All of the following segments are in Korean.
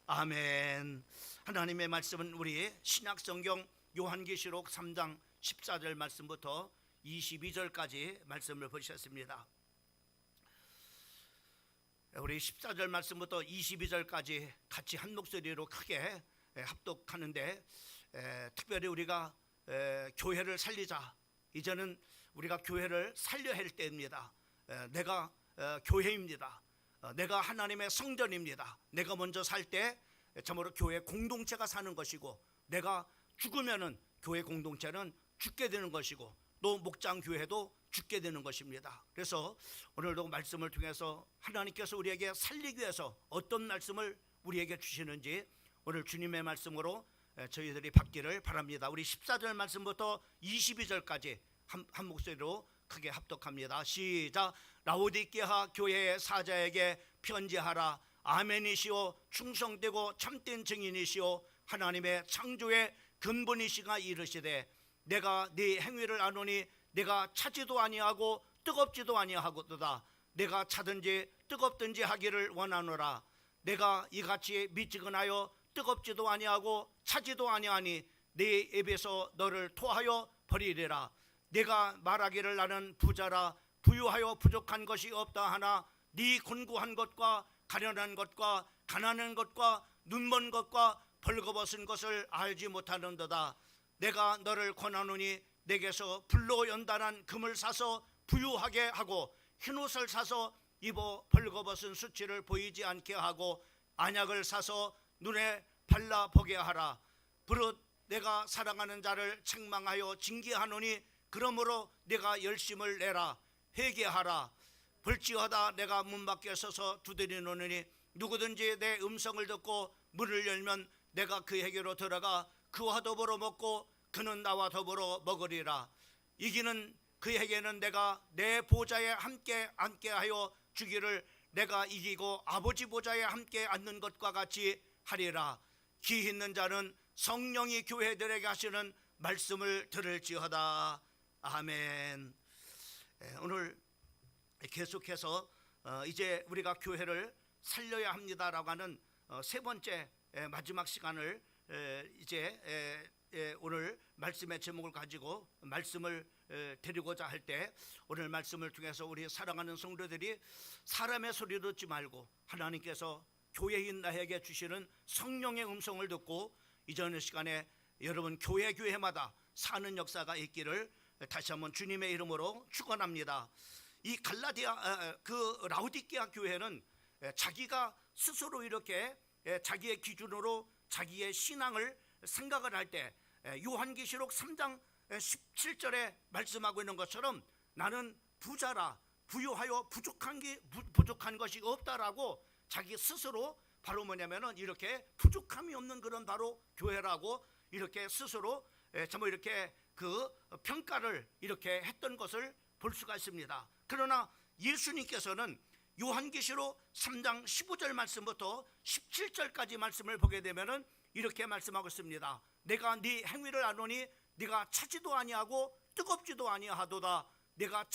아멘. 하나님의 말씀은 우리 신약성경 요한계시록 3장 14절 말씀부터 22절까지 말씀을 보셨습니다. 우리 14절 말씀부터 22절까지 같이 한 목소리로 크게 합독하는데, 특별히 우리가 교회를 살리자, 이제는 우리가 교회를 살려야 할 때입니다. 내가 교회입니다. 내가 하나님의 성전입니다. 내가 먼저 살 때 참으로 교회 공동체가 사는 것이고, 내가 죽으면은 교회 공동체는 죽게 되는 것이고, 또 목장 교회도 죽게 되는 것입니다. 그래서 오늘도 말씀을 통해서 하나님께서 우리에게 살리기 위해서 어떤 말씀을 우리에게 주시는지 오늘 주님의 말씀으로 저희들이 받기를 바랍니다. 우리 14절 말씀부터 22절까지 한 목소리로 크게 합독합니다. 시작. 라오디게아 교회의 사자에게 편지하라. 아멘이시오, 충성되고 참된 증인이시오, 하나님의 창조의 근본이시가 이르시되, 내가 네 행위를 아노니 내가 차지도 아니하고 뜨겁지도 아니하고도다. 내가 차든지 뜨겁든지 하기를 원하노라. 내가 이같이 미지근하여 뜨겁지도 아니하고 차지도 아니하니 네 입에서 너를 토하여 버리리라. 내가 말하기를 나는 부자라, 부유하여 부족한 것이 없다 하나 네 곤고한 것과 가련한 것과 가난한 것과 눈먼 것과 벌거벗은 것을 알지 못하는도다. 내가 너를 권하노니 내게서 불로 연단한 금을 사서 부유하게 하고 흰옷을 사서 입어 벌거벗은 수치를 보이지 않게 하고 안약을 사서 눈에 발라보게 하라. 버릇 내가 사랑하는 자를 책망하여 징계하노니 그러므로 내가 열심을 내라. 회개하라. 볼지어다 내가 문 밖에 서서 두드리노니 누구든지 내 음성을 듣고 문을 열면 내가 그에게로 들어가 그와 더불어 먹고 그는 나와 더불어 먹으리라. 이기는 그에게는 내가 내 보좌에 함께 앉게 하여 주기를 내가 이기고 아버지 보좌에 함께 앉는 것과 같이 하리라. 기 있는 자는 성령이 교회들에게 하시는 말씀을 들을지어다. 아멘. 오늘 계속해서 이제 우리가 교회를 살려야 합니다라고 하는 세 번째 마지막 시간을 이제 오늘 말씀의 제목을 가지고 말씀을 드리고자 할 때, 오늘 말씀을 통해서 우리 사랑하는 성도들이 사람의 소리 듣지 말고 하나님께서 교회인 나에게 주시는 성령의 음성을 듣고 이전의 시간에 여러분 교회마다 사는 역사가 있기를 다시 한번 주님의 이름으로 축원합니다. 이 그 라오디게아 교회는 자기가 스스로 이렇게 자기의 기준으로 자기의 신앙을 생각을 할 때 요한계시록 3장 17절에 말씀하고 있는 것처럼 나는 부자라, 부유하여 부족한 것이 없다라고 자기 스스로 바로 뭐냐면은 이렇게 부족함이 없는 그런 바로 교회라고 이렇게 스스로 정말 이렇게 그 평가를 이렇게 했던 것을 볼 수가 있습니다. 그러나 예수님께서는 요한계시록 3장 15절 말씀부터 17절까지 말씀을 보게 되면은 이렇게 말씀하고 있습니다. 내가 네 행위를 아노니 네가 차지도 아니하고 뜨겁지도 아니하도다. 내가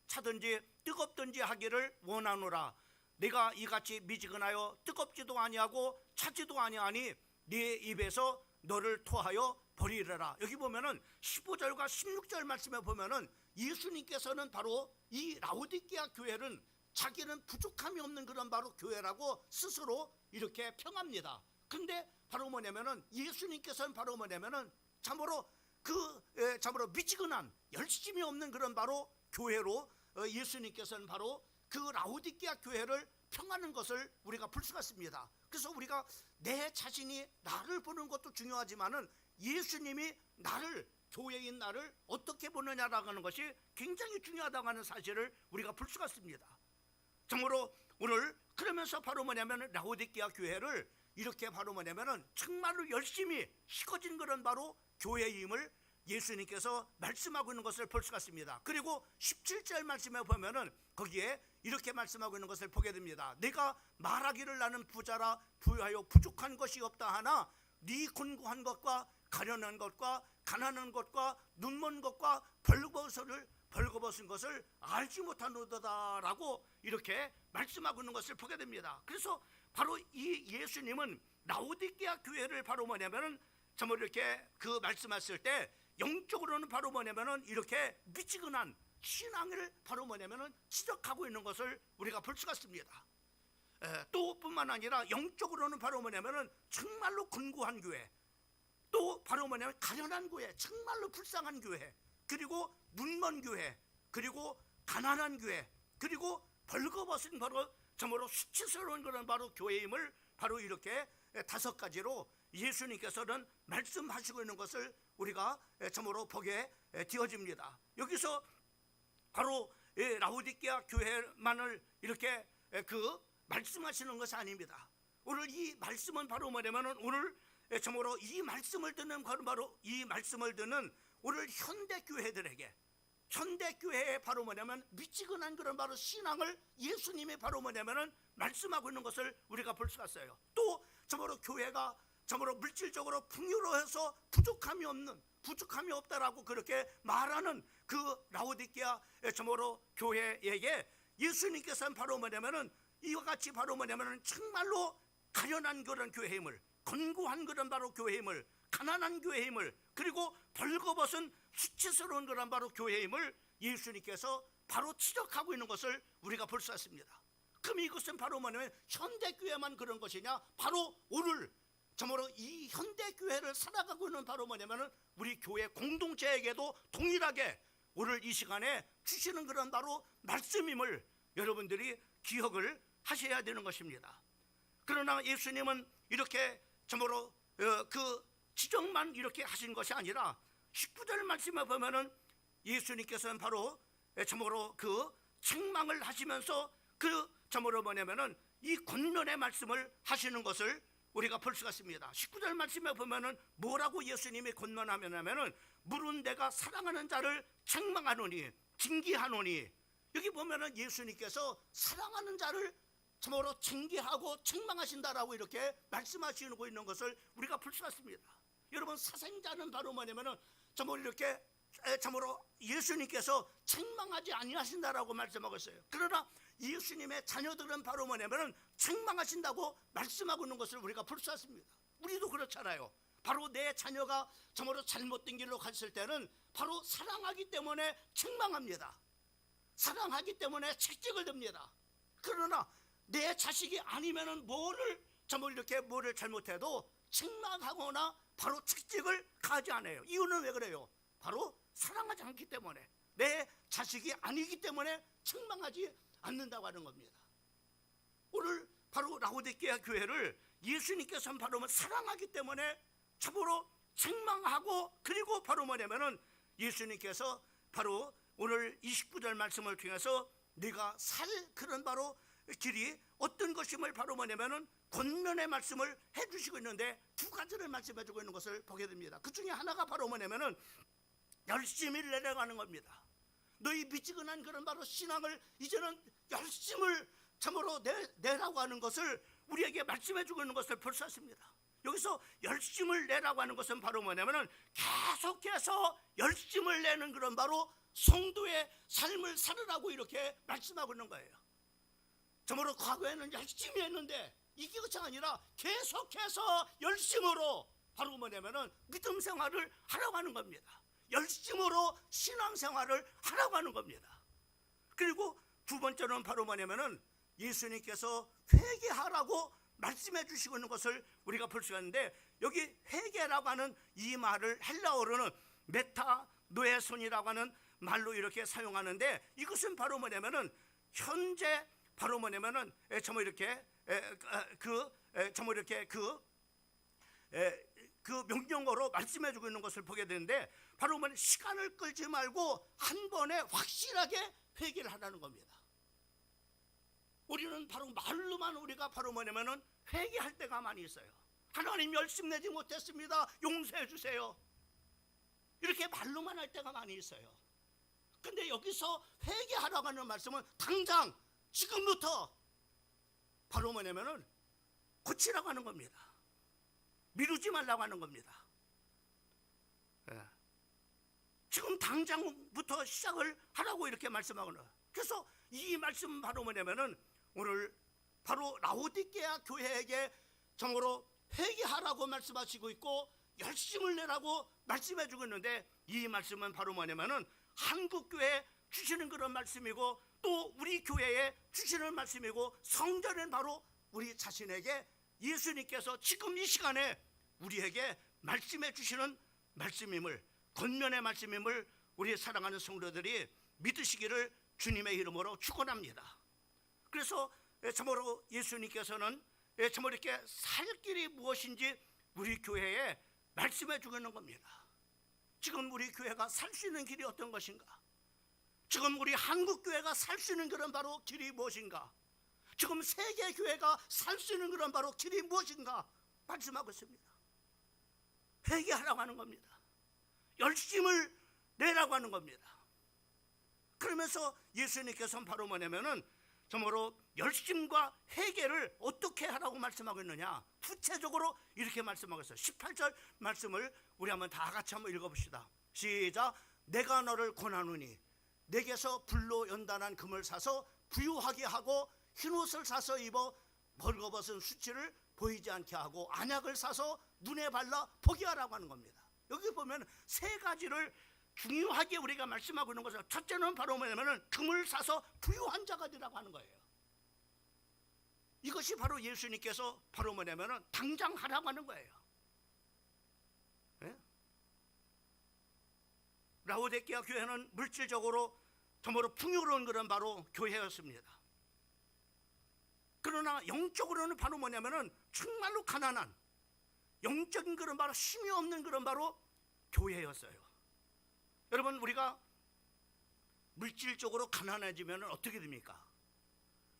차든지 뜨겁든지 하기를 원하노라. 내가 이같이 미지근하여 뜨겁지도 아니하고 차지도 아니하니 네 입에서 너를 토하여 버리리라. 여기 보면은 15절과 16절 말씀에 보면은 예수님께서는 바로 이 라오디게아 교회는 자기는 부족함이 없는 그런 바로 교회라고 스스로 이렇게 평합니다. 근데 바로 뭐냐면은 예수님께서는 바로 뭐냐면은 참으로 참으로 미지근한 열심이 없는 그런 바로 교회로 예수님께서는 바로 그 라오디게아 교회를 평하는 것을 우리가 볼 수가 있습니다. 그래서 우리가 내 자신이 나를 보는 것도 중요하지만은 예수님이 나를, 교회인 나를 어떻게 보느냐라고 하는 것이 굉장히 중요하다고 하는 사실을 우리가 볼 수가 있습니다. 참으로 오늘 그러면서 바로 뭐냐면 라오디게아 교회를 이렇게 바로 뭐냐면은 정말로 열심히 식어진 그런 바로 교회임을 예수님께서 말씀하고 있는 것을 볼 수가 있습니다. 그리고 17절 말씀에 보면은 거기에 이렇게 말씀하고 있는 것을 보게 됩니다. 내가 말하기를 나는 부자라, 부유하여 부족한 것이 없다 하나 네 곤고한 것과 가련한 것과 가난한 것과 눈먼 것과 벌거벗은 것을 알지 못하노다라고 이렇게 말씀하고 있는 것을 보게 됩니다. 그래서 바로 이 예수님은 라오디게아 교회를 바로 뭐냐면은 정말 이렇게 그 말씀하실 때 영적으로는 바로 뭐냐면은 이렇게 미지근한 신앙을 바로 뭐냐면은 지적하고 있는 것을 우리가 볼 수가 있습니다. 또 뿐만 아니라 영적으로는 바로 뭐냐면은 정말로 견고한 교회, 또 바로 뭐냐면 가련한 교회, 정말로 불쌍한 교회, 그리고 눈먼 교회, 그리고 가난한 교회, 그리고 벌거벗은 바로 정말로 수치스러운 그런 바로 교회임을 바로 이렇게 5가지로 예수님께서는 말씀하시고 있는 것을 우리가 참으로 보게 되어집니다. 여기서 바로 라오디게아 교회만을 이렇게 말씀하시는 것이 아닙니다. 오늘 이 말씀은 바로 뭐냐면은 오늘 참으로 이 말씀을 듣는 바로 이 말씀을 듣는 오늘 현대 교회들에게, 현대 교회에 바로 뭐냐면 미지근한 그런 바로 신앙을 예수님이 바로 뭐냐면은 말씀하고 있는 것을 우리가 볼 수가 있어요. 또 참으로 교회가 참으로 물질적으로 풍요로워서 부족함이 없다라고 그렇게 말하는 그 라오디게아 참으로 교회에게 예수님께서는 바로 뭐냐면은 이와 같이 바로 뭐냐면은 정말로 가련한 그런 교회임을, 견고한 그런 바로 교회임을, 가난한 교회임을, 그리고 벌거벗은 수치스러운 그런 바로 교회임을 예수님께서 바로 지적하고 있는 것을 우리가 볼 수 있습니다. 그럼 이것은 바로 뭐냐면 현대교회만 그런 것이냐? 바로 오늘 참으로 이 현대교회를 살아가고 있는 바로 뭐냐면은 우리 교회 공동체에게도 동일하게 오늘 이 시간에 주시는 그런 바로 말씀임을 여러분들이 기억을 하셔야 되는 것입니다. 그러나 예수님은 이렇게 참으로 그 지적만 이렇게 하신 것이 아니라 19절 말씀에 보면은 예수님께서는 바로 참으로 그 책망을 하시면서 그 참으로 뭐냐면은 이 권면의 말씀을 하시는 것을 우리가 볼 수가 있습니다. 19절 말씀에 보면은 뭐라고 예수님이 권면하면은 물은 내가 사랑하는 자를 책망하노니 징계하노니, 여기 보면은 예수님께서 사랑하는 자를 참으로 징계하고 책망하신다라고 이렇게 말씀하시고 있는 것을 우리가 볼 수가 있습니다. 여러분, 사생자는 바로 뭐냐면은 참으로 이렇게 참으로 예수님께서 책망하지 아니하신다라고 말씀하고 있어요. 그러나 예수님의 자녀들은 바로 뭐냐면은 책망하신다고 말씀하고 있는 것을 우리가 볼 수 있습니다. 우리도 그렇잖아요. 바로 내 자녀가 참으로 잘못된 길로 갔을 때는 바로 사랑하기 때문에 책망합니다. 사랑하기 때문에 책찍을 듭니다. 그러나 내 자식이 아니면은 뭐를 잘못해도 책망하거나 바로 책찍을 가하지 않아요. 이유는 왜 그래요? 바로 사랑하지 않기 때문에, 내 자식이 아니기 때문에 책망하지 않는다고 하는 겁니다. 오늘 바로 라오디게아 교회를 예수님께서는 바로 사랑하기 때문에 참으로 책망하고, 그리고 바로 뭐냐면은 예수님께서 바로 오늘 29절 말씀을 통해서 네가 살 그런 바로 길이 어떤 것임을 바로 뭐냐면은 권면의 말씀을 해주시고 있는데 2가지를 말씀해주고 있는 것을 보게 됩니다. 그 중에 하나가 바로 뭐냐면은 열심히 내려가는 겁니다. 너희 미지근한 그런 바로 신앙을 이제는 열심을 참으로 내라고 하는 것을 우리에게 말씀해주고 있는 것을 볼 수 있습니다. 여기서 열심을 내라고 하는 것은 바로 뭐냐면은 계속해서 열심을 내는 그런 바로 성도의 삶을 살으라고 이렇게 말씀하고 있는 거예요. 참으로 과거에는 열심히 했는데 이게 것이 아니라 계속해서 열심으로 바로 뭐냐면은 믿음 생활을 하라고 하는 겁니다. 열심으로 신앙 생활을 하라고 하는 겁니다. 그리고 2번째는 바로 뭐냐면은 예수님께서 회개하라고 말씀해 주시고 있는 것을 우리가 볼 수가 있는데, 여기 회개라고 하는 이 말을 헬라어로는 메타노에손이라고 하는 말로 이렇게 사용하는데, 이것은 바로 뭐냐면은 현재 바로 뭐냐면은 정말 이렇게 그 명령어로 말씀해 주고 있는 것을 보게 되는데, 바로 뭐냐면 시간을 끌지 말고 한 번에 확실하게 회개를 하라는 겁니다. 우리는 바로 말로만 우리가 바로 뭐냐면은 회개할 때가 많이 있어요. 하나님 열심내지 못했습니다, 용서해 주세요, 이렇게 말로만 할 때가 많이 있어요. 근데 여기서 회개하라고 하는 말씀은 당장 지금부터 바로 뭐냐면은 고치라고 하는 겁니다. 미루지 말라고 하는 겁니다. 지금 당장부터 시작을 하라고 이렇게 말씀하거든요. 그래서 이 말씀 바로 뭐냐면은 오늘 바로 라오디게아 교회에게 정으로 회개하라고 말씀하시고 있고 열심을 내라고 말씀해 주고 있는데, 이 말씀은 바로 뭐냐면은 한국교회에 주시는 그런 말씀이고 또 우리 교회에 주시는 말씀이고, 성전은 바로 우리 자신에게 예수님께서 지금 이 시간에 우리에게 말씀해 주시는 말씀임을, 권면의 말씀임을 우리 사랑하는 성도들이 믿으시기를 주님의 이름으로 축원합니다. 그래서 참으로 예수님께서는 참으로 이렇게 살 길이 무엇인지 우리 교회에 말씀해 주고 있는 겁니다. 지금 우리 교회가 살 수 있는 길이 어떤 것인가? 지금 우리 한국교회가 살 수 있는 그런 바로 길이 무엇인가? 지금 세계교회가 살 수 있는 그런 바로 길이 무엇인가? 말씀하고 있습니다. 회개하라고 하는 겁니다. 열심을 내라고 하는 겁니다. 그러면서 예수님께서는 바로 뭐냐면은 참으로 열심과 회개를 어떻게 하라고 말씀하고 있느냐, 구체적으로 이렇게 말씀하고 있어요. 18절 말씀을 우리 한번 다 같이 한번 읽어봅시다. 시작. 내가 너를 권하노니 내게서 불로 연단한 금을 사서 부유하게 하고 흰옷을 사서 입어 벌거벗은 수치를 보이지 않게 하고 안약을 사서 눈에 발라 보게 하라고 하는 겁니다. 여기 보면 세 가지를 중요하게 우리가 말씀하고 있는 것은, 첫째는 바로 뭐냐면 금을 사서 부유한 자가 되라고 하는 거예요. 이것이 바로 예수님께서 바로 뭐냐면 당장 하라고 하는 거예요. 네? 라오디게아 교회는 물질적으로 정말로 풍요로운 그런 바로 교회였습니다. 그러나 영적으로는 바로 뭐냐면은 정말로 가난한, 영적인 그런 바로 힘이 없는 그런 바로 교회였어요. 여러분, 우리가 물질적으로 가난해지면 어떻게 됩니까?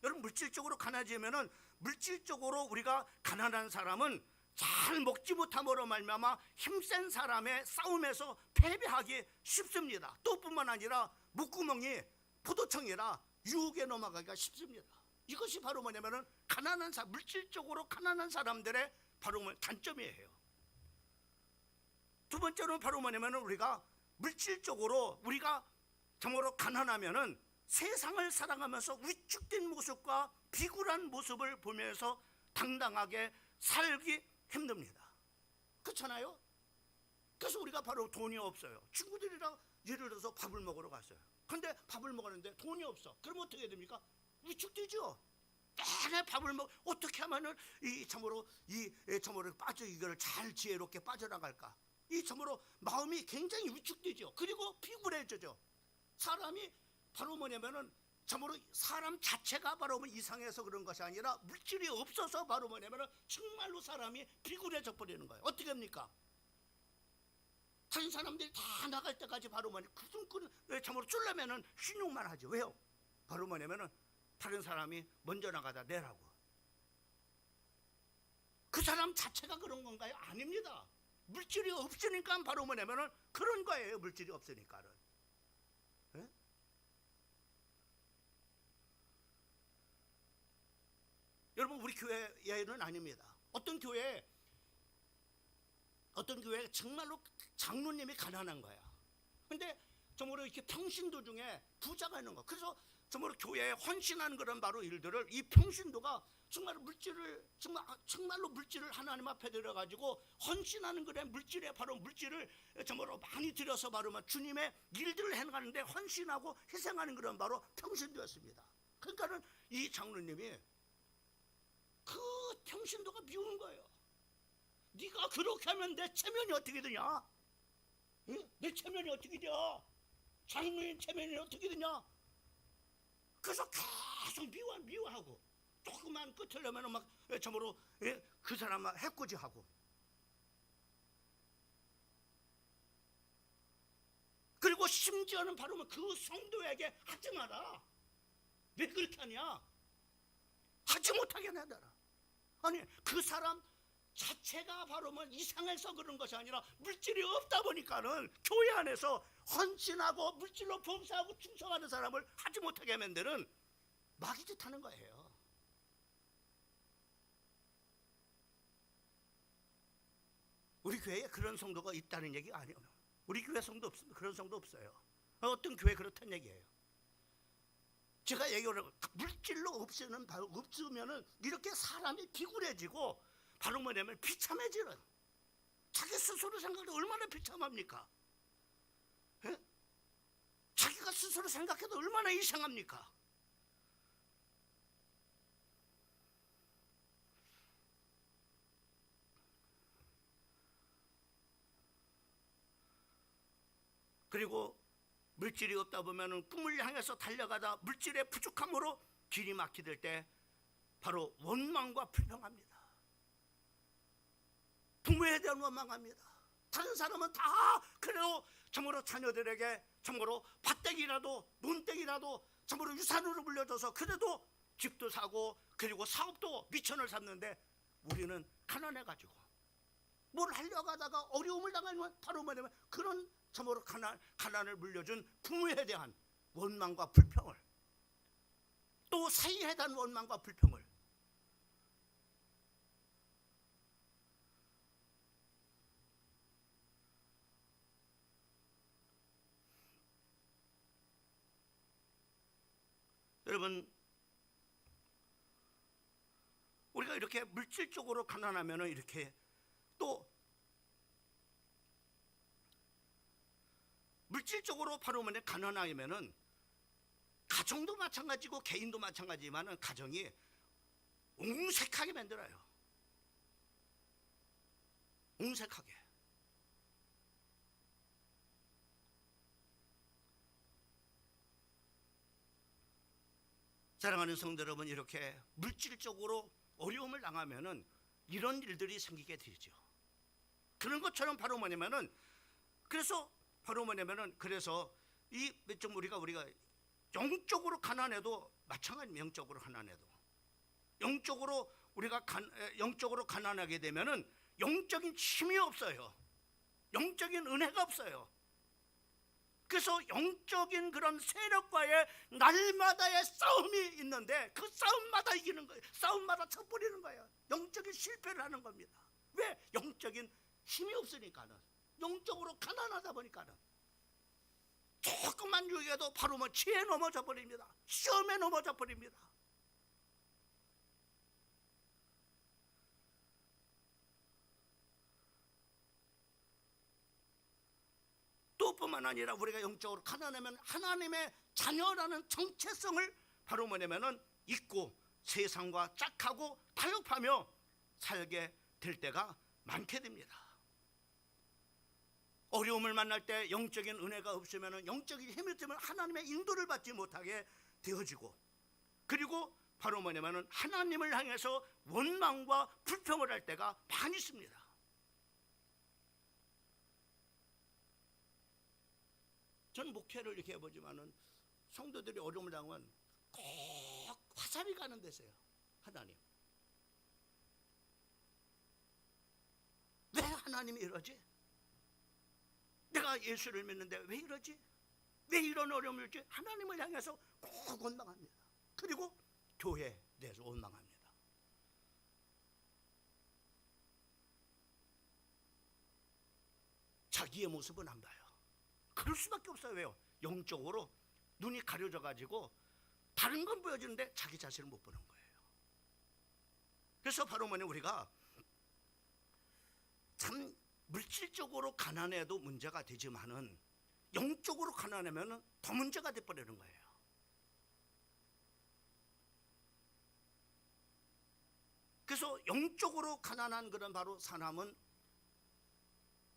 여러분, 물질적으로 가난해지면, 물질적으로 우리가 가난한 사람은 잘 먹지 못함으로 말미암아 힘센 사람의 싸움에서 패배하기 쉽습니다. 또 뿐만 아니라 목구멍이 포도청이라 유혹에 넘어가기가 쉽습니다. 이것이 바로 뭐냐면은 가난한 사람, 물질적으로 가난한 사람들의 바로 단점이에요. 두 번째로는 바로 뭐냐면은 우리가 물질적으로 우리가 정말로 가난하면은 세상을 살아가면서 위축된 모습과 비굴한 모습을 보면서 당당하게 살기 힘듭니다. 그렇잖아요? 그래서 우리가 바로 돈이 없어요. 친구들이랑 예를 들어서 밥을 먹으러 갔어요. 그런데 밥을 먹었는데 돈이 없어. 그럼 어떻게 됩니까? 위축되죠. 내내 밥을 어떻게 하면은 참으로 빠져 이거를 잘 지혜롭게 빠져나갈까? 참으로 마음이 굉장히 위축되죠. 그리고 피곤해져죠. 사람이 바로 뭐냐면은 참으로 사람 자체가 바로 이상해서 그런 것이 아니라 물질이 없어서 바로 뭐냐면은 정말로 사람이 피곤해져 버리는 거예요. 어떻게 합니까? 다른 사람들이 다 나갈 때까지 바로 뭐냐면 참으로 쫄려면은 신용만 하죠. 왜요? 바로 뭐냐면은 다른 사람이 먼저 나가다 내라고. 그 사람 자체가 그런 건가요? 아닙니다. 물질이 없으니까 바로 뭐냐면은 그런 거예요. 물질이 없으니까는. 네? 여러분, 우리 교회는 아닙니다. 어떤 교회 정말로 장로님이 가난한 거야. 근데 정말로 이렇게 평신도 중에 부자가 있는 거. 그래서 정말로 교회에 헌신하는 그런 바로 일들을, 이 평신도가 정말로 물질을 하나님 앞에 들여가지고 헌신하는 그런 물질에 바로 물질을 정말로 많이 들여서 바로 주님의 일들을 해나가는데 헌신하고 희생하는 그런 바로 평신도였습니다. 그러니까는 이 장로님이 그 평신도가 미운 거예요. 네가 그렇게 하면 내 체면이 어떻게 되냐? 응? 내 체면이 어떻게 돼? 장로님 체면이 어떻게 되냐? 그래서 계속 미워하고 조그만 끝을 내면 막 참으로 그 사람 막 해코지하고, 그리고 심지어는 바로 그 성도에게 하지 마라. 왜 그렇게 하냐? 하지 못하게 해놔라. 아니, 그 사람 자체가 바로 이상해서 그런 것이 아니라 물질이 없다 보니까는 교회 안에서 헌신하고 물질로 봉사하고 충성하는 사람을 하지 못하게 하면 되는 마귀짓 하는 거예요. 우리 교회에 그런 성도가 있다는 얘기가 아니에요. 우리 교회 성도 없습니다. 그런 성도 없어요. 어떤 교회 그렇다는 얘기예요. 제가 얘기를 물질로 없으면은 이렇게 사람이 비굴해지고 바로 뭐냐면 비참해지는, 자기 스스로 생각할 때 얼마나 비참합니까? 예? 자기가 스스로 생각해도 얼마나 이상합니까? 그리고 물질이 없다 보면은 꿈을 향해서 달려가다 물질의 부족함으로 길이 막히될 때 바로 원망과 불평합니다. 부모에 대한 원망합니다. 다른 사람은 다 그래도 참으로 자녀들에게 참으로 밭대기라도 논대기라도 참으로 유산으로 물려줘서 그래도 집도 사고 그리고 사업도 미천을 삼는데 우리는 가난해가지고 뭘 하려고 하다가 어려움을 당하면 바로 뭐냐면 그런 참으로 가난을 물려준 부모에 대한 원망과 불평을, 또 사이에 대한 원망과 불평을, 여러분 우리가 이렇게 물질적으로 가난하면 이렇게 또 물질적으로 바로 뭐냐 가난하면은 가정도 마찬가지고 개인도 마찬가지지만은 가정이 옹색하게 만들어요. 옹색하게. 사랑하는 성도 여러분, 이렇게 물질적으로 어려움을 당하면은 이런 일들이 생기게 되죠. 그런 것처럼 바로 뭐냐면은 그래서 바로 뭐냐면은 그래서 이 좀 우리가 영적으로 가난해도 마찬가지, 영적으로 가난해도 영적으로 우리가 영적으로 가난하게 되면은 영적인 힘이 없어요. 영적인 은혜가 없어요. 그래서 영적인 그런 세력과의 날마다의 싸움이 있는데 그 싸움마다 이기는 거예요. 싸움마다 쳐버리는 거예요. 영적인 실패를 하는 겁니다. 왜? 영적인 힘이 없으니까는, 영적으로 가난하다 보니까는 조금만 유익해도 바로 뭐 지혜에 넘어져 버립니다. 시험에 넘어져 버립니다. 또 뿐만 아니라 우리가 영적으로 가난하면 하나님의 자녀라는 정체성을 바로 뭐냐면은 잊고 세상과 짝하고 타협하며 살게 될 때가 많게 됩니다. 어려움을 만날 때 영적인 은혜가 없으면, 영적인 힘이 없으면 하나님의 인도를 받지 못하게 되어지고, 그리고 바로 뭐냐면은 하나님을 향해서 원망과 불평을 할 때가 많이 있습니다. 저는 목회를 이렇게 해보지만은 성도들이 어려움을 당하면 꼭 화살이 가는 데서요. 하나님, 왜 하나님이 이러지? 내가 예수를 믿는데 왜 이러지? 왜 이런 어려움을 주지? 하나님을 향해서 꼭 원망합니다. 그리고 교회에 대해서 원망합니다. 자기의 모습은 안 봐요. 그럴 수밖에 없어요. 왜요? 영적으로 눈이 가려져 가지고 다른 건 보여주는데 자기 자신을 못 보는 거예요. 그래서 바로 뭐냐, 우리가 참 물질적으로 가난해도 문제가 되지만은 영적으로 가난하면 더 문제가 돼버리는 거예요. 그래서 영적으로 가난한 그런 바로 사람은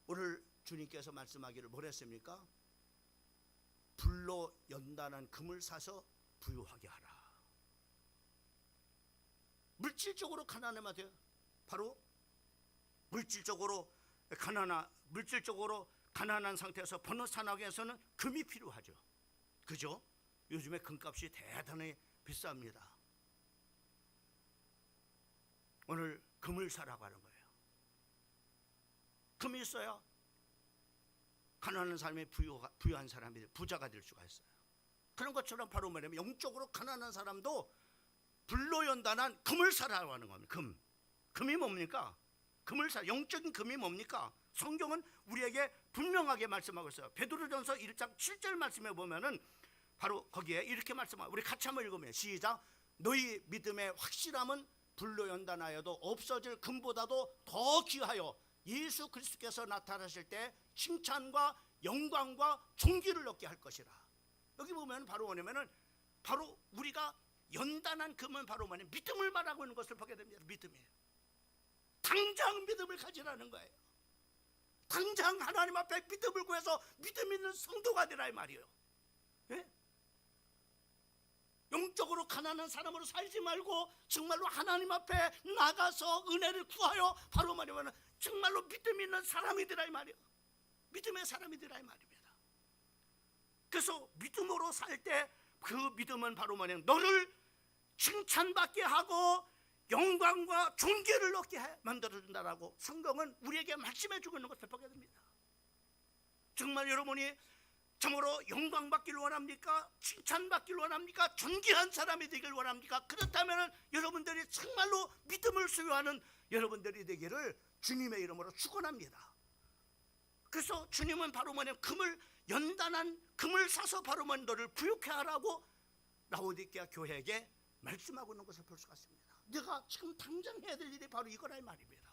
오늘 주님께서 말씀하기를 뭐랬습니까? 불로 연단한 금을 사서 부유하게 하라. 물질적으로 가난하면 돼요. 바로 물질적으로 가난한 상태에서 번호 산하기 위해서는 금이 필요하죠. 그죠? 요즘에 금값이 대단히 비쌉니다. 오늘 금을 사라고 하는 거예요. 금이 있어야 가난한 사람이 부유한 사람이 부자가 될 수가 있어요. 그런 것처럼 바로 뭐냐면 영적으로 가난한 사람도 불로 연단한 금을 사라고 하는 겁니다. 금이 뭡니까? 금을 사. 영적인 금이 뭡니까? 성경은 우리에게 분명하게 말씀하고 있어요. 베드로전서 1장 7절 말씀에 보면은 바로 거기에 이렇게 말씀하고, 우리 같이 한번 읽으면 시작. 너희 믿음의 확실함은 불로 연단하여도 없어질 금보다도 더 귀하여 예수 그리스도께서 나타나실 때 칭찬과 영광과 존귀를 얻게 할 것이라. 여기 보면 바로 뭐냐면은 바로 우리가 연단한 금은 바로 뭐냐면 믿음을 말하고 있는 것을 보게 됩니다. 믿음이에요. 당장 믿음을 가지라는 거예요. 당장 하나님 앞에 믿음을 구해서 믿음 있는 성도가 되라 이 말이에요. 예? 영적으로 가난한 사람으로 살지 말고 정말로 하나님 앞에 나가서 은혜를 구하여 바로 말하면 정말로 믿음 있는 사람이 되라 이 말이에요. 믿음의 사람이 되라 이 말입니다. 그래서 믿음으로 살 때 그 믿음은 바로 뭐냐면 너를 칭찬받게 하고 영광과 존귀를 얻게 만들어준다라고 성경은 우리에게 말씀해 주고 있는 것을 보게 됩니다. 정말 여러분이 참으로 영광받기를 원합니까? 칭찬받기를 원합니까? 존귀한 사람이 되기를 원합니까? 그렇다면 여러분들이 정말로 믿음을 소유하는 여러분들이 되기를 주님의 이름으로 축원합니다. 그래서 주님은 바로 뭐냐면 금을 연단한 금을 사서 바로 너를 부유케 하라고 라오디게아 교회에게 말씀하고 있는 것을 볼 수가 있습니다. 내가 지금 당장 해야 될 일이 바로 이거라 이 말입니다.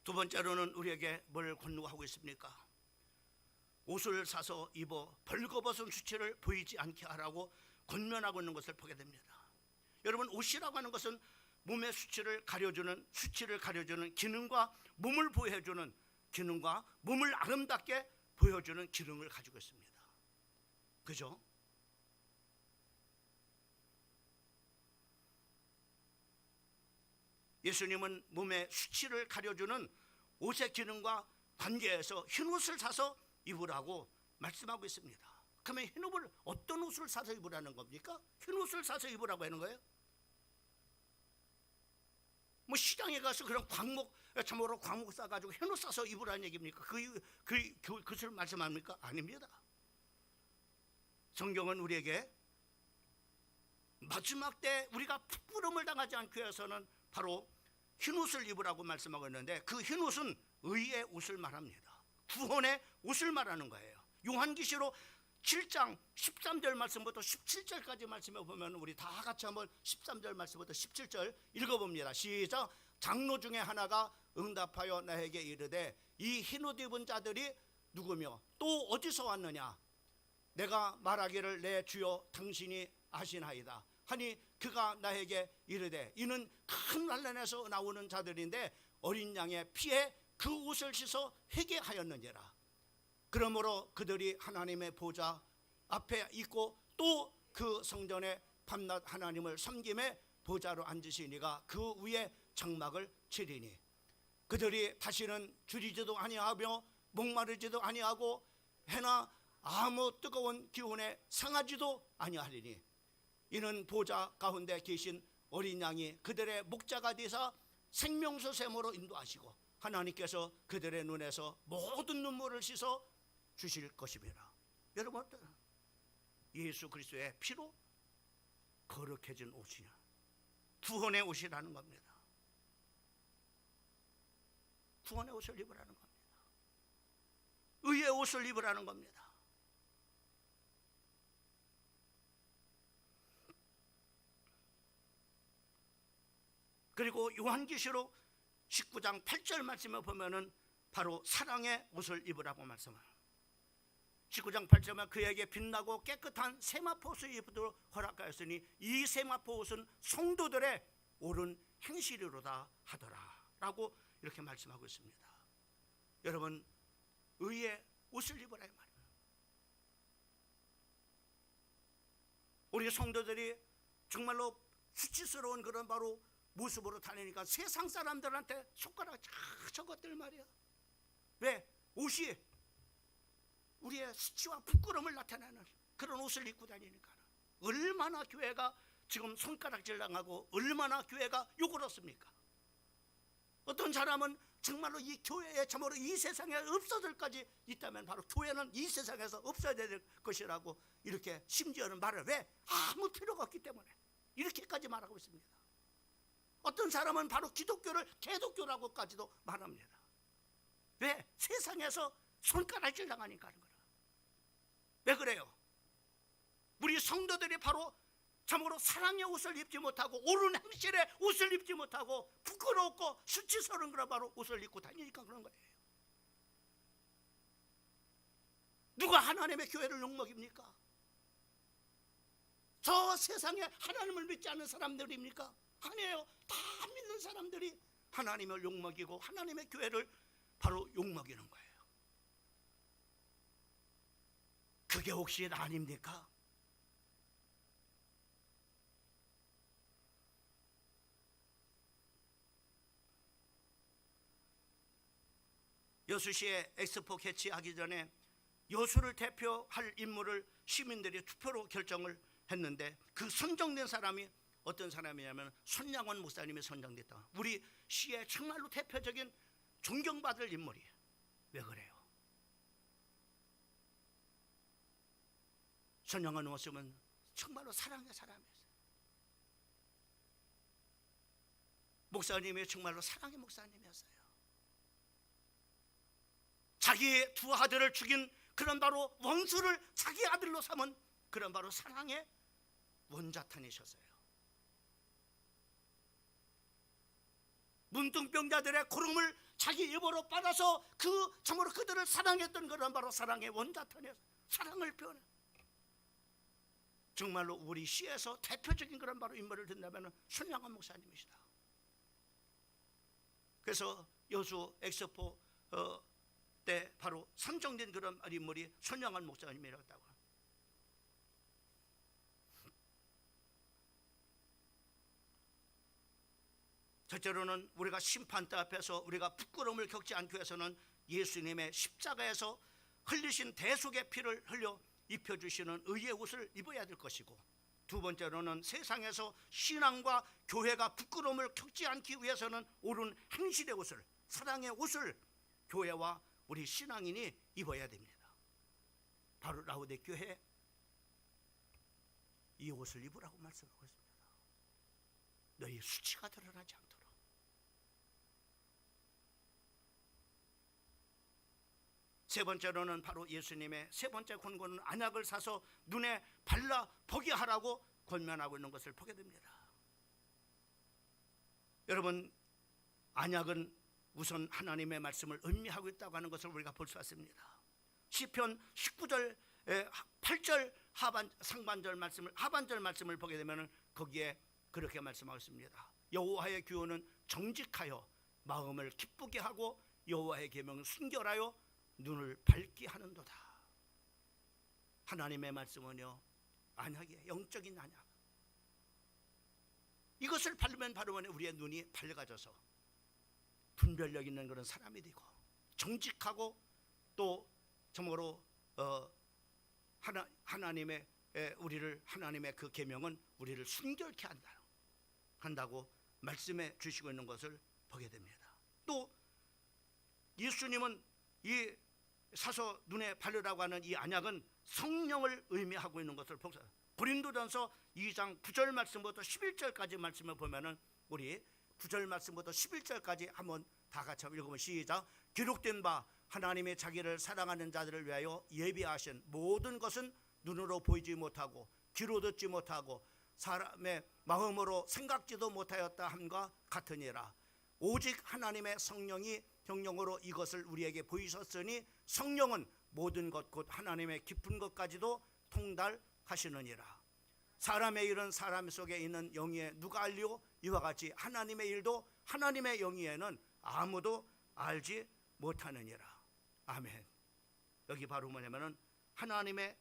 두 번째로는 우리에게 뭘 권고하고 있습니까? 옷을 사서 입어 벌거벗은 수치를 보이지 않게 하라고 권면하고 있는 것을 보게 됩니다. 여러분, 옷이라고 하는 것은 몸의 수치를 가려주는 기능과 몸을 보호해주는 기능과 몸을 아름답게 보여주는 기능을 가지고 있습니다. 그죠? 예수님은 몸의 수치를 가려주는 옷의 기능과 관계에서 흰 옷을 사서 입으라고 말씀하고 있습니다. 그러면 흰 옷을 어떤 옷을 사서 입으라는 겁니까? 흰 옷을 사서 입으라고 하는 거예요? 뭐 시장에 가서 그런 참으로 광목 싸가지고 흰 옷 사서 입으라는 얘기입니까? 그것을 말씀합니까? 아닙니다. 성경은 우리에게 마지막 때 우리가 부끄러움을 당하지 않기 위해서는 바로 흰 옷을 입으라고 말씀하고 있는데 그 흰 옷은 의의 옷을 말합니다. 구원의 옷을 말하는 거예요. 요한계시록 7장 13절 말씀부터 17절까지 말씀해 보면 우리 다 같이 한번 13절 말씀부터 17절 읽어봅니다. 시작. 장로 중에 하나가 응답하여 나에게 이르되 이 흰옷 입은 자들이 누구며 또 어디서 왔느냐? 내가 말하기를 내 주여 당신이 아시나이다 하니 그가 나에게 이르되 이는 큰 환난에서 나오는 자들인데 어린 양의 피에 그 옷을 씻어 회개하였느니라. 그러므로 그들이 하나님의 보좌 앞에 있고 또 그 성전에 밤낮 하나님을 섬김에 보좌로 앉으시니가 그 위에 장막을 치리니 그들이 다시는 줄이지도 아니하며 목마르지도 아니하고 해나 아무 뜨거운 기운에 상하지도 아니하리니 이는 보좌 가운데 계신 어린 양이 그들의 목자가 되사 생명수 샘으로 인도하시고 하나님께서 그들의 눈에서 모든 눈물을 씻어 주실 것입니다. 여러분, 예수 그리스도의 피로 거룩해진 옷이냐, 구원의 옷이라는 겁니다. 구원의 옷을 입으라는 겁니다. 의의 옷을 입으라는 겁니다. 그리고 요한계시록 19장 8절 말씀에 보면은 바로 사랑의 옷을 입으라고 말씀합니다. 19장 8절에 그에게 빛나고 깨끗한 세마포 옷을 입도록 허락하였으니 이 세마포 옷은 성도들의 옳은 행실이로다 하더라 라고 이렇게 말씀하고 있습니다. 여러분, 의의 옷을 입으라 이 말이에요. 우리 성도들이 정말로 수치스러운 그런 바로 모습으로 다니니까 세상 사람들한테 손가락 저것들 말이야. 왜? 옷이 우리의 수치와 부끄러움을 나타내는 그런 옷을 입고 다니니까 얼마나 교회가 지금 손가락질 당하고 얼마나 교회가 욕을 얻습니까? 어떤 사람은 정말로 이 교회에 참으로 이 세상에 없어질까지 있다면 바로 교회는 이 세상에서 없어야 될 것이라고 이렇게 심지어는 말을 왜? 아무 필요가 없기 때문에 이렇게까지 말하고 있습니다. 어떤 사람은 바로 기독교를 개독교라고까지도 말합니다. 왜? 세상에서 손가락질 당하니까 하는 거라. 왜 그래요? 우리 성도들이 바로 참으로 사랑의 옷을 입지 못하고 옳은 행실의 옷을 입지 못하고 부끄럽고 수치스러운 그런 바로 옷을 입고 다니니까 그런 거예요. 누가 하나님의 교회를 욕먹입니까? 저 세상에 하나님을 믿지 않는 사람들입니까? 아니에요. 다 믿는 사람들이 하나님을 욕먹이고 하나님의 교회를 바로 욕먹이는 거예요. 그게 혹시 나 아닙니까? 여수시에 엑스포 개최하기 전에 여수를 대표할 인물을 시민들이 투표로 결정을 했는데 그 선정된 사람이 어떤 사람이냐면 손양원 목사님이 선정됐다. 우리 시의 정말로 대표적인 존경받을 인물이에요. 왜 그래요? 손양원 목사님은 정말로 사랑의 사람이었어요. 목사님이 정말로 사랑의 목사님이었어요. 자기의 두 아들을 죽인 그런 바로 원수를 자기 아들로 삼은 그런 바로 사랑의 원자탄이셨어요. 문둥병자들의 고름을 자기 입으로 빨아서 참으로 그들을 사랑했던 그런 바로 사랑의 원자탄이었어요. 사랑을 표현해. 정말로 우리 시에서 대표적인 그런 바로 인물을 든다면 손양원 목사님이시다. 그래서 여수 엑스포 때 바로 선정된 그런 인물이 손양원 목사님이라고. 첫째로는 우리가 심판대 앞에서 우리가 부끄러움을 겪지 않기 위해서는 예수님의 십자가에서 흘리신 대속의 피를 흘려 입혀주시는 의의 옷을 입어야 될 것이고, 두 번째로는 세상에서 신앙과 교회가 부끄러움을 겪지 않기 위해서는 옳은 행실의 옷을, 사랑의 옷을 교회와 우리 신앙인이 입어야 됩니다. 바로 라오디게교회 이 옷을 입으라고 말씀하고 있습니다. 너희 수치가 드러나지 않도록. 세 번째로는 바로 예수님의 세 번째 권고는 안약을 사서 눈에 발라 보게 하라고 권면하고 있는 것을 보게 됩니다. 여러분, 안약은 우선 하나님의 말씀을 의미하고 있다고 하는 것을 우리가 볼 수 있습니다. 시편 19절 8절 상반절 말씀을 하반절 말씀을 보게 되면 거기에 그렇게 말씀하고 있습니다. 여호와의 규례는 정직하여 마음을 기쁘게 하고 여호와의 계명은 순결하여 눈을 밝게 하는도다. 하나님의 말씀은요, 안약이에요. 영적인 안약. 이것을 바르면 바르면 우리의 눈이 밝아져서 분별력 있는 그런 사람이 되고 정직하고 또 정말로 하나님의 우리를 하나님의 그 계명은 우리를 순결케 한다고 말씀해 주시고 있는 것을 보게 됩니다. 또 예수님은 이 사서 눈에 바르라고 하는 이 안약은 성령을 의미하고 있는 것을 보세요. 고린도전서 2장 9절 말씀부터 11절까지 말씀을 보면은 우리 9절 말씀부터 11절까지 한번 다 같이 한번 읽어보면 시작. 기록된 바 하나님의 자기를 사랑하는 자들을 위하여 예비하신 모든 것은 눈으로 보이지 못하고 귀로 듣지 못하고 사람의 마음으로 생각지도 못하였다 함과 같으니라. 오직 하나님의 성령이 경영으로 이것을 우리에게 보이셨으니 성령은 모든 것 곧 하나님의 깊은 것까지도 통달하시느니라. 사람의 일은 사람 속에 있는 영이에 누가 알리오? 이와 같이 하나님의 일도 하나님의 영이에는 아무도 알지 못하느니라. 아멘. 여기 바로 뭐냐면은 하나님의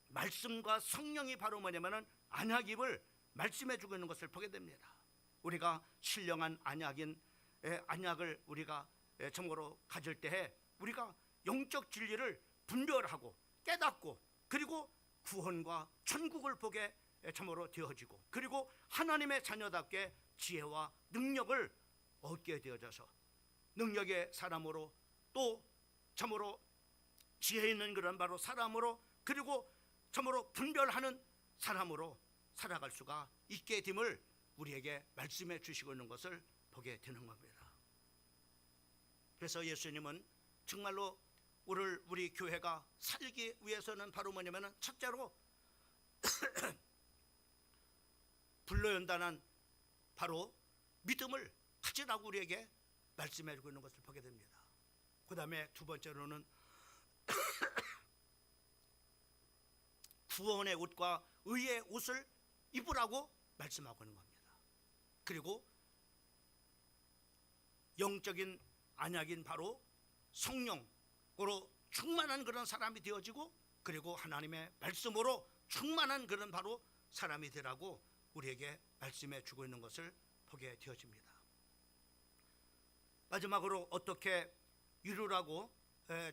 말씀과 성령이 바로 뭐냐면은 안약입을 말씀해 주고 있는 것을 보게 됩니다. 우리가 신령한 안약을 우리가 참고로 가질 때에 우리가 영적 진리를 분별하고 깨닫고 그리고 구원과 천국을 보게 참으로 되어지고 그리고 하나님의 자녀답게 지혜와 능력을 얻게 되어져서 능력의 사람으로 또 참으로 지혜 있는 그런 바로 사람으로 그리고 참으로 분별하는 사람으로 살아갈 수가 있게 됨을 우리에게 말씀해 주시고 있는 것을 보게 되는 겁니다. 그래서 예수님은 정말로 오늘 우리 교회가 살기 위해서는 바로 뭐냐면은 첫째로 불로연단한 바로 믿음을 가지라고 우리에게 말씀해 주고 있는 것을 보게 됩니다. 그 다음에 두 번째로는 구원의 옷과 의의 옷을 입으라고 말씀하고 있는 겁니다. 그리고 영적인 안약인 바로 성령으로 충만한 그런 사람이 되어지고, 그리고 하나님의 말씀으로 충만한 그런 바로 사람이 되라고 우리에게 말씀해 주고 있는 것을 보게 되어집니다. 마지막으로 어떻게 이루라고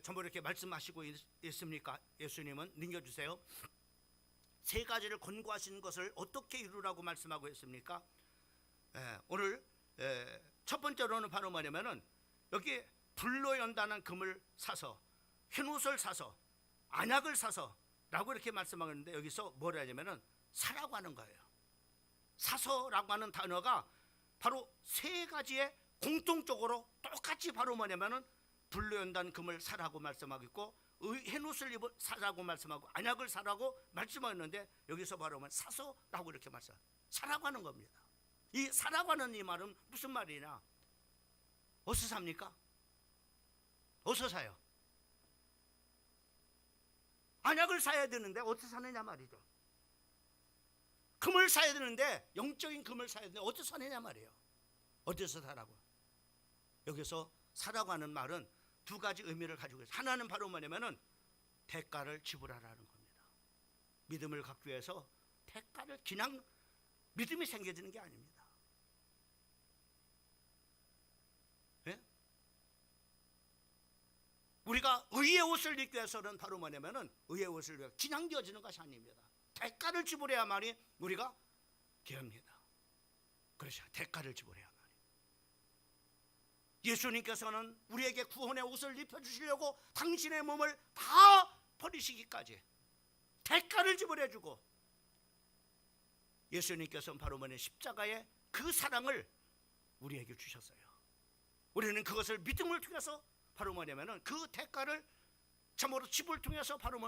전부 이렇게 말씀하시고 있습니까? 예수님은 넘겨주세요. 세 가지를 권고하신 것을 어떻게 이루라고 말씀하고 있습니까? 오늘 첫 번째로는 바로 뭐냐면은 여기 불로 연단한 금을 사서, 흰옷을 사서, 안약을 사서 라고 이렇게 말씀하고 있는데, 여기서 뭐라 하냐면은 사라고 하는 거예요. 사서라고 하는 단어가 바로 세 가지의 공통적으로 똑같이 바로 뭐냐면은 불로 연단 금을 사라고 말씀하고 있고, 흰옷을 사라고 말씀하고, 안약을 사라고 말씀하였는데, 여기서 바로 사서라고 이렇게 사라고 하는 겁니다. 이 사라고 하는 이 말은 무슨 말이냐? 어디서 삽니까? 어디서 사요? 안약을 사야 되는데 어디서 사느냐 말이죠. 금을 사야 되는데, 영적인 금을 사야 되는데 어디서 사느냐 말이에요. 어디서 사라고? 여기서 사라고 하는 말은 두 가지 의미를 가지고 있어요. 하나는 바로 뭐냐면은 대가를 지불하라는 겁니다. 믿음을 갖기 위해서 대가를, 그냥 믿음이 생겨지는 게 아닙니다. 예? 우리가 의의 옷을 입기 위해서는 바로 뭐냐면은 의의 옷을 위해 그냥 되어지는 것이 아닙니다. 대가를 지불해야만이 우리가 되옵니다. 그렇죠. 대가를 지불해야만. 예수님께서는 우리에게 구원의 옷을 입혀주시려고 당신의 몸을 다 버리시기까지 대가를 지불해주고, 예수님께서는 바로 뭐냐, 십자가의 그 사랑을 우리에게 주셨어요. 우리는 그것을 믿음을 통해서 바로 뭐냐면은 그 대가를 참으로 지불을 통해서 바로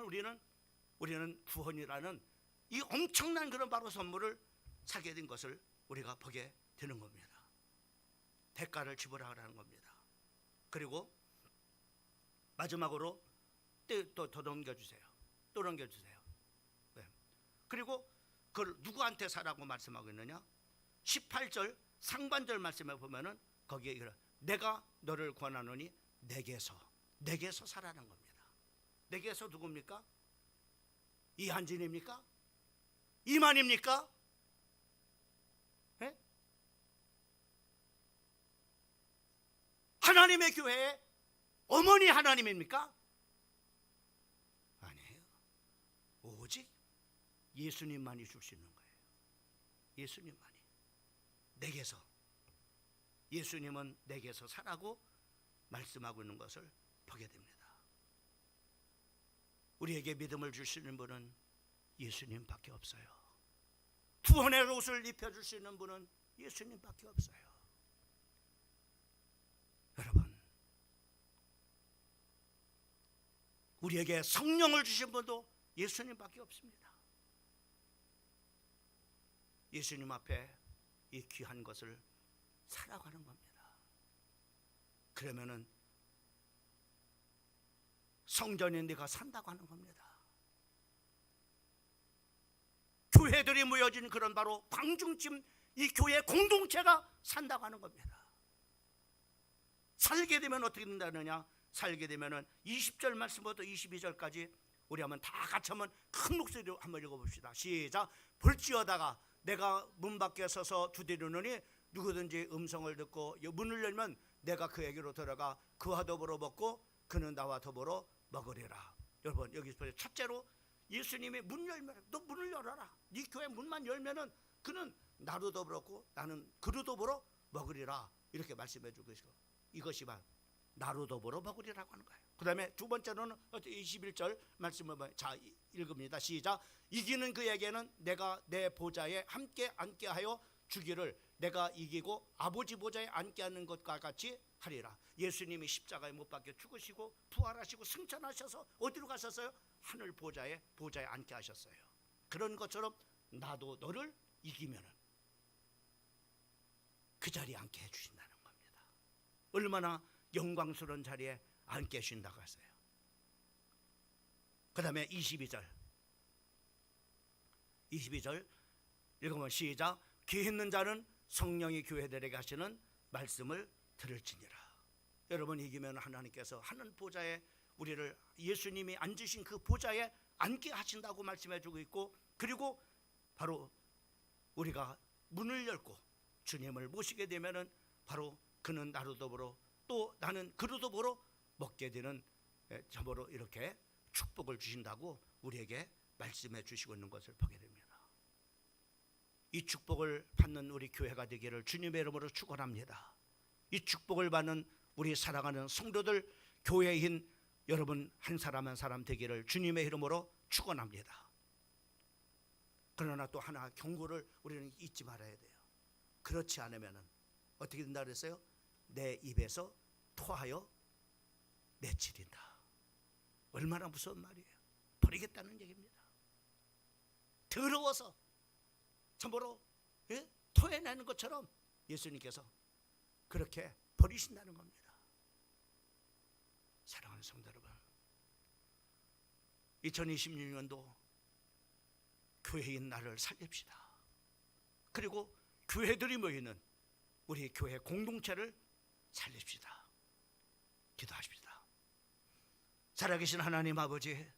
우리는 구원이라는 이 엄청난 그런 바로 선물을 사게 된 것을 우리가 보게 되는 겁니다. 대가를 지불하라는 겁니다. 그리고 마지막으로 또 넘겨주세요. 또 넘겨주세요. 네. 그리고 그걸 누구한테 사라고 말씀하고 있느냐? 18절 상반절 말씀에 보면은 거기에 내가 너를 권하노니 내게서 사라는 겁니다. 내게서 누굽니까? 이한진입니까? 이만입니까? 네? 하나님의 교회의 어머니 하나님입니까? 아니에요. 오직 예수님만이 줄 수 있는 거예요. 예수님만이. 내게서, 예수님은 내게서 사라고 말씀하고 있는 것을 보게 됩니다. 우리에게 믿음을 주시는 분은 예수님밖에 없어요. 구원의 옷을 입혀줄 수 있는 분은 예수님밖에 없어요. 여러분, 우리에게 성령을 주신 분도 예수님밖에 없습니다. 예수님 앞에 이 귀한 것을 사라고 하는 겁니다. 그러면은 성전에 네가 산다고 하는 겁니다. 교회들이 모여진 그런 바로 광중쯤 이 교회 공동체가 산다고 하는 겁니다. 살게 되면 어떻게 된다느냐? 살게 되면은 20절 말씀부터 22절까지 우리 한번 다 같이 한번 큰 목소리로 한번 읽어봅시다. 시작. 볼지어다가 내가 문 밖에 서서 두드리노니 누구든지 음성을 듣고 문을 열면 내가 그에게로 들어가 그와 더불어 먹고 그는 나와 더불어 먹으리라. 여러분, 여기서 보세요. 첫째로 예수님이 문 열면, 너 문을 열어라. 네 교회 문만 열면은 그는 나로 더불었고 나는 그로 더불어 먹으리라. 이렇게 말씀해 주고 계시고, 이것이 바로 나로 더불어 먹으리라고 하는 거예요. 그 다음에 두 번째로는 21절 말씀을 자 읽습니다. 시작. 이기는 그에게는 내가 내 보좌에 함께 앉게 하여 주기를, 내가 이기고 아버지 보좌에 앉게 하는 것과 같이 하리라. 예수님이 십자가에 못 박혀 죽으시고 부활하시고 승천하셔서 어디로 가셨어요? 하늘 보좌에 앉게 하셨어요. 그런 것처럼 나도 너를 이기면은 그 자리에 앉게 해주신다는 겁니다. 얼마나 영광스러운 자리에 앉게 해주신다고 하세요. 그 다음에 22절 읽으면 시작. 귀 있는 자는 성령이 교회들에게 하시는 말씀을 들을지니라. 여러분, 이기면 하나님께서 하늘 보좌에 우리를 예수님이 앉으신 그 보좌에 앉게 하신다고 말씀해 주고 있고, 그리고 바로 우리가 문을 열고 주님을 모시게 되면은 바로 그는 나로 더불어 또 나는 그로 더불어 먹게 되는 저보로 이렇게 축복을 주신다고 우리에게 말씀해 주시고 있는 것을 보게 됩니다. 이 축복을 받는 우리 교회가 되기를 주님의 이름으로 축원합니다. 이 축복을 받는 우리 사랑하는 성도들, 교회인 여러분 한 사람 한 사람 되기를 주님의 이름으로 축원합니다. 그러나 또 하나 경고를 우리는 잊지 말아야 돼요. 그렇지 않으면 어떻게 된다 그랬어요? 내 입에서 토하여 내치린다. 얼마나 무서운 말이에요. 버리겠다는 얘기입니다. 더러워서 참으로 토해내는 것처럼 예수님께서 그렇게 버리신다는 겁니다. 사랑하는 성도 여러분, 2026년도 교회인 나를 살립시다. 그리고 교회들이 모이는 우리 교회 공동체를 살립시다. 기도하십시다. 살아계신 하나님 아버지,